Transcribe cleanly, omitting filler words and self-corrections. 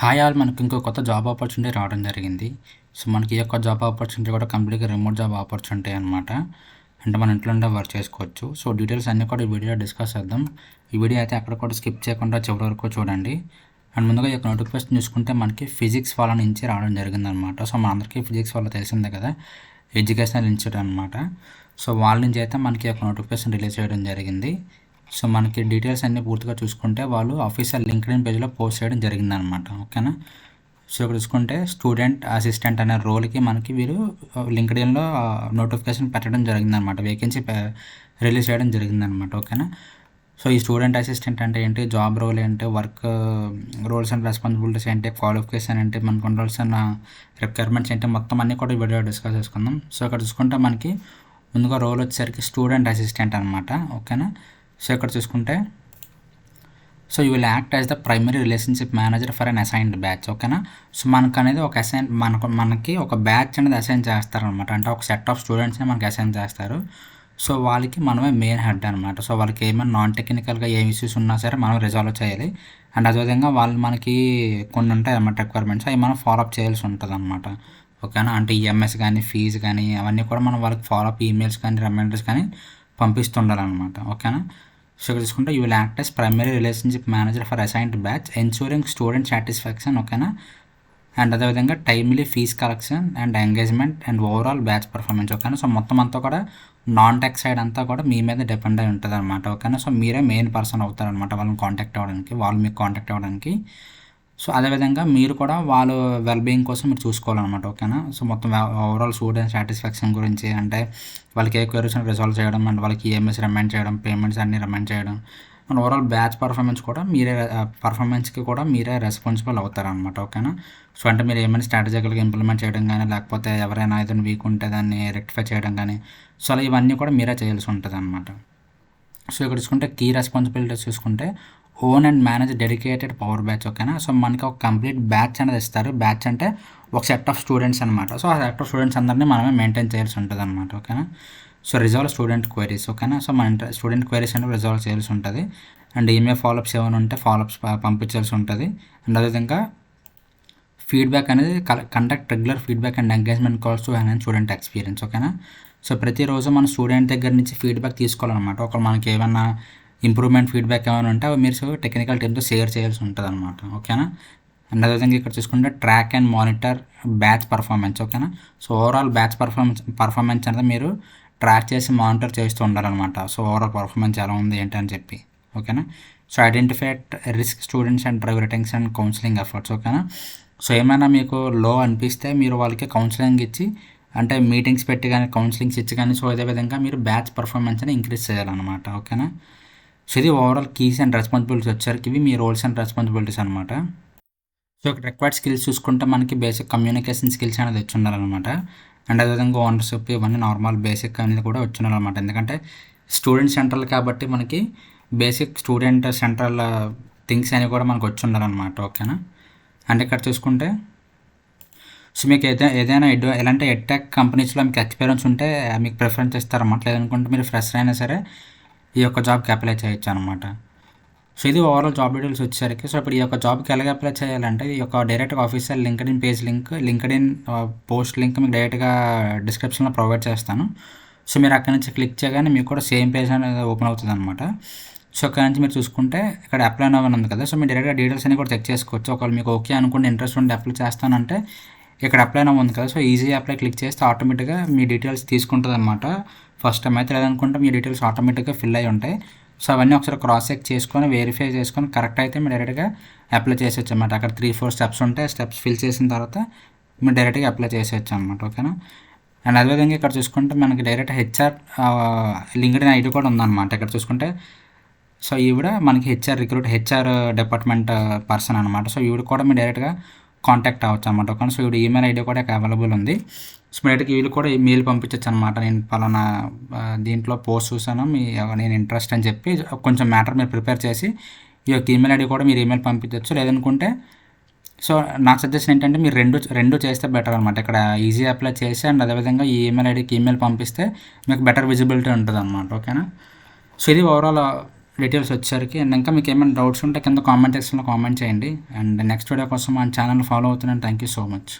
Hi all మనకి ఇంకో కొత్త జాబ్ ఆపర్చునిటీ రావడం జరిగింది. సో, మనకి ఈ యొక్క జాబ్ ఆపర్చునిటీ కూడా కంప్లీట్‌గా రిమోట్ జాబ్ ఆపర్చునిటీ అనమాట. అంటే మన ఇంట్లో ఉండే వర్క్ చేసుకోవచ్చు. సో, డీటెయిల్స్ అన్నీ కూడా ఈ వీడియోలో డిస్కస్ చేద్దాం. ఈ వీడియో అయితే ఎక్కడ కూడా స్కిప్ చేయకుండా చివరి వరకు చూడండి. అండ్ ముందుగా ఈ యొక్క నోటిఫికేషన్ చూసుకుంటే మనకి ఫిజిక్స్ వాళ్ళ నుంచి రావడం జరిగిందనమాట. సో, మనందరికీ ఫిజిక్స్ వాళ్ళ తెలిసిందే కదా! ఎడ్యుకేషనల్ ఇన్‌స్టిట్యూట్ అనమాట. సో, వాళ్ళ నుంచి అయితే మనకి ఈ యొక్క నోటిఫికేషన్ రిలీజ్ చేయడం జరిగింది. సో, మనకి డీటెయిల్స్ అన్నీ పూర్తిగా చూసుకుంటే వాళ్ళు అఫీషియల్ లింక్డ్ఇన్ పేజ్‌లో పోస్ట్ చేయడం జరిగిందనమాట. ఓకేనా? సో, ఇక్కడ చూసుకుంటే స్టూడెంట్ అసిస్టెంట్ అనే రోల్‌కి మనకి వీరు లింక్డ్ఇన్‌లో నోటిఫికేషన్ పెట్టడం జరిగిందనమాట. వేకెన్సీ రిలీజ్ చేయడం జరిగిందనమాట. ఓకేనా? సో, ఈ స్టూడెంట్ అసిస్టెంట్ అంటే ఏంటి? జాబ్ రోల్ ఏంటి? వర్క్ రోల్స్ అండ్ రెస్పాన్సిబిలిటీస్ ఏంటి? క్వాలిఫికేషన్ ఏంటి? మనకు ఉండాల్సిన రిక్వైర్మెంట్స్ ఏంటి? మొత్తం అన్నీ కూడా ఈ వీడియోలో డిస్కస్ చేసుకుందాం. సో, ఇక్కడ చూసుకుంటే మనకి ముందుగా రోల్ వచ్చేసరికి స్టూడెంట్ అసిస్టెంట్ అనమాట. ఓకేనా? సో, ఇక్కడ చూసుకుంటే so you will act as the primary relationship manager for an assigned batch. ఓకేనా? సో మనకు అనేది ఒక మనకి ఒక బ్యాచ్ అనేది అసైన్ చేస్తారనమాట. అంటే ఒక సెట్ ఆఫ్ స్టూడెంట్స్ని మనకి అసైన్ చేస్తారు. సో వాళ్ళకి మనమే మెయిన్ హెడ్ అనమాట. సో వాళ్ళకి ఏమైనా నాన్ టెక్నికల్గా ఏ ఇష్యూస్ ఉన్నా సరే మనం రిజాల్వ్ చేయాలి. అండ్ అదేవిధంగా వాళ్ళు మనకి కొన్ని ఉంటాయి అన్నమాట రిక్వైర్మెంట్స్, అవి మనం ఫాలోఅప్ చేయాల్సి ఉంటుంది అనమాట. ఓకేనా? అంటే ఈఎంఎస్ కానీ ఫీజు కానీ అవన్నీ కూడా మనం వాళ్ళకి ఫాలోఅప్ ఈమెయిల్స్ కానీ రిమైండర్స్ కానీ పంపిస్తుండాలన్నమాట. ఓకేనా? సో ఇక్కడ చూసుకుంటే you will act as primary relationship manager for assigned batch ensuring student satisfaction. ఓకేనా? అండ్ అదేవిధంగా timely fees collection and engagement and overall batch performance. ఓకేనా? సో మొత్తం అంతా కూడా నాన్ టెక్ సైడ్ అంతా కూడా మీ మీద డిపెండ్ అయి ఉంటుంది అనమాట. ఓకేనా? సో మీరే మెయిన్ పర్సన్ అవుతారనమాట వాళ్ళని కాంటాక్ట్ అవ్వడానికి, వాళ్ళు మీకు కాంటాక్ట్ అవ్వడానికి. సో అదేవిధంగా మీరు కూడా వాళ్ళ వెల్బీయింగ్ కోసం మీరు చూసుకోవాలన్నమాట. ఓకేనా? సో మొత్తం ఓవరాల్ స్టూడెంట్ సాటిస్ఫాక్షన్ గురించి, అంటే వాళ్ళకి ఏ క్వరీస్ రిజాల్వ్ చేయడం అండ్ వాళ్ళకి ఈఎంఎస్ రిమైండ్ చేయడం, పేమెంట్స్ అన్నీ రిమైండ్ చేయడం, అండ్ ఓవరాల్ బ్యాచ్ పర్ఫార్మెన్స్ కూడా మీరే పర్ఫార్మెన్స్కి కూడా మీరే రెస్పాన్సిబుల్ అవుతారనమాట. ఓకేనా? సో అంటే మీరు ఏమైనా స్ట్రాటజికల్గా ఇంప్లిమెంట్ చేయడం కానీ, లేకపోతే ఎవరైనా ఏదైనా వీక్ ఉంటే దాన్ని రెక్టిఫై చేయడం కానీ, సో అలా ఇవన్నీ కూడా మీరే చేయాల్సి ఉంటుంది అనమాట. సో ఇక్కడ చూసుకుంటే కీ రెస్పాన్సిబిలిటీస్ చూసుకుంటే own and manage dedicated power batch. ఓకేనా? సో మనకి ఒక కంప్లీట్ బ్యాచ్ అనేది ఇస్తారు. బ్యాచ్ అంటే ఒక సెట్ ఆఫ్ స్టూడెంట్స్ అనమాట. సో ఆ సెట్ ఆఫ్ స్టూడెంట్స్ అందరినీ మనమే మెయింటైన్ చేయాల్సి ఉంటుంది అనమాట. ఓకేనా? So resolve student queries. ఓకేనా? సో మన స్టూడెంట్ క్వైరీస్ అంటే రిజాల్వ్ చేయాల్సి ఉంటుంది. అండ్ ఈమెయిల్ ఫాలోఅప్స్ ఏమైనా ఉంటే ఫాలోఅప్స్ పంపించాల్సి ఉంటుంది. అండ్ అదేవిధంగా ఫీడ్బ్యాక్ అనేది conduct regular feedback and engagement calls to enhance student experience. ఓకేనా? సో ప్రతిరోజు మన స్టూడెంట్ దగ్గర నుంచి ఫీడ్బ్యాక్ తీసుకోవాలన్నమాట. ఒకవేళ మనకి ఏమైనా ఇంప్రూవ్మెంట్ ఫీడ్బ్యాక్ ఏమైనా ఉంటే అవి మీరు టెక్నికల్ టీమ్తో షేర్ చేయాల్సి ఉంటుంది అనమాట. ఓకేనా? అండ్ అదేవిధంగా ఇక్కడ చూసుకుంటే track and monitor batch performance. ఓకేనా? సో ఓవరాల్ బ్యాచ్ పర్ఫార్మెన్స్ అనేది మీరు ట్రాక్ చేసి మానిటర్ చేస్తూ ఉండాలన్నమాట. సో ఓవరాల్ పర్ఫార్మెన్స్ ఎలా ఉంది ఏంటి అని చెప్పి. ఓకేనా? So identify risk students and drive retention and counselling efforts. ఓకేనా? సో ఏమైనా మీకు లో అనిపిస్తే మీరు వాళ్ళకి కౌన్సిలింగ్ ఇచ్చి, అంటే మీటింగ్స్ పెట్టి కానీ కౌన్సిలింగ్స్ ఇచ్చి కానీ, సో అదేవిధంగా మీరు బ్యాచ్ పర్ఫార్మెన్స్ని ఇంక్రీజ్ చేయాలన్నమాట. ఓకేనా? సో ఇది ఓవరాల్ కీస్ అండ్ రెస్పాన్సిబిలిటీస్ వచ్చేసరికి ఇవి మీ రోల్స్ అండ్ రెస్పాన్సిబిలిటీస్ అనమాట. సో ఇక్కడ రిక్వైర్డ్ స్కిల్స్ చూసుకుంటే మనకి బేసిక్ కమ్యూనికేషన్ స్కిల్స్ అనేది వచ్చి ఉండాలన్నమాట. అండ్ అదేవిధంగా ఓనర్షిప్ ఇవన్నీ నార్మల్ బేసిక్ అనేది కూడా వచ్చి ఉండాలన్నమాట. ఎందుకంటే స్టూడెంట్ సెంట్రల్ కాబట్టి మనకి బేసిక్ స్టూడెంట్ సెంట్రల్ థింగ్స్ అనేవి కూడా మనకు వచ్చి ఉండాలన్నమాట. ఓకేనా? అండ్ ఇక్కడ చూసుకుంటే సో మీకు ఏదైనా ఎలాంటి ఎడ్టెక్ కంపెనీస్లో మీకు ఎక్స్పీరియన్స్ ఉంటే మీకు ప్రిఫరెన్స్ ఇస్తారన్నమాట. లేదనుకుంటే మీరు ఫ్రెషర్ అయినా సరే ఈ యొక్క జాబ్కి అప్లై చేయొచ్చు అనమాట. సో ఇది ఓవరాల్ జాబ్ డీటెయిల్స్ వచ్చేసరికి. సో ఇప్పుడు ఈ యొక్క జాబ్కి ఎలాగ అప్లై చేయాలంటే ఈ యొక్క డైరెక్ట్గా official LinkedIn page LinkedIn post link మీకు డైరెక్ట్గా డిస్క్రిప్షన్లో ప్రొవైడ్ చేస్తాను. సో మీరు అక్కడ నుంచి క్లిక్ చేయగానే మీకు కూడా సేమ్ పేజ్ అనేది ఓపెన్ అవుతుంది అనమాట. సో అక్కడ నుంచి మీరు చూసుకుంటే ఇక్కడ అప్లై నవ్ అని ఉంది కదా, సో మీరు డైరెక్ట్గా డీటెయిల్స్ అన్ని కూడా చెక్ చేసుకోవచ్చు. ఒకవేళ మీకు ఓకే అనుకుంటే ఇంట్రెస్ట్ ఉండి అప్లై చేస్తానంటే ఇక్కడ అప్లై నవ్ ఉంది కదా, సో ఈజీ అప్లై క్లిక్ చేస్తే ఆటోమేటిక్గా మీ డీటెయిల్స్ తీసుకుంటుంది అనమాట. ఫస్ట్ టైం అయితే లేదనుకుంటే మీ డీటెయిల్స్ ఆటోమేటిక్గా ఫిల్ అయి ఉంటాయి. సో అవన్నీ ఒకసారి క్రాస్ చెక్ చేసుకొని వెరిఫై చేసుకొని కరెక్ట్ అయితే మీరు డైరెక్ట్గా అప్లై చేసేయచ్చు అనమాట. అక్కడ 3-4 స్టెప్స్ ఉంటాయి. స్టెప్స్ ఫిల్ చేసిన తర్వాత మీరు డైరెక్ట్గా అప్లై చేసేయచ్చు అనమాట. ఓకేనా? అండ్ అదేవిధంగా ఇక్కడ చూసుకుంటే మనకి డైరెక్ట్ హెచ్ఆర్ లింక్డ్ఇన్ ఐడి కూడా ఉందన్నమాట. ఇక్కడ చూసుకుంటే సో ఈవిడ మనకి హెచ్ఆర్ డిపార్ట్మెంట్ పర్సన్ అనమాట. సో ఈవిడ కూడా మీరు డైరెక్ట్గా కాంటాక్ట్ అవ్వచ్చు అనమాట. ఓకే? సో ఈవిడ ఈమెయిల్ ఐడి కూడా అవైలబుల్ ఉంది. సో డైరెక్ట్గా వీళ్ళు కూడా మెయిల్ పంపించవచ్చు అనమాట. నేను పలానా దీంట్లో పోస్ట్ చూసాను, నేను ఇంట్రెస్ట్ అని చెప్పి కొంచెం మ్యాటర్ మీరు ప్రిపేర్ చేసి ఈ యొక్క ఈమెయిల్ ఐడి కూడా మీరు ఈమెయిల్ పంపించవచ్చు. లేదనుకుంటే సో నాకు సజెషన్ ఏంటంటే మీరు రెండు చేస్తే బెటర్ అనమాట. ఇక్కడ ఈజీ అప్లై చేసి అండ్ అదేవిధంగా ఈ ఈమెయిల్ ఐడికి ఈమెయిల్ పంపిస్తే మీకు బెటర్ విజిబిలిటీ ఉంటుంది అనమాట. ఓకేనా? సో ఇది ఓవరాల్ డీటెయిల్స్ వచ్చేసరికి. అండ్ ఇంకా మీకు ఏమైనా డౌట్స్ ఉంటే కింద కామెంట్ సెక్షన్లో కామెంట్ చేయండి. అండ్ నెక్స్ట్ వీడియో కోసం మన ఛానల్ ఫాలో అవుతున్నాను. Thank you so much.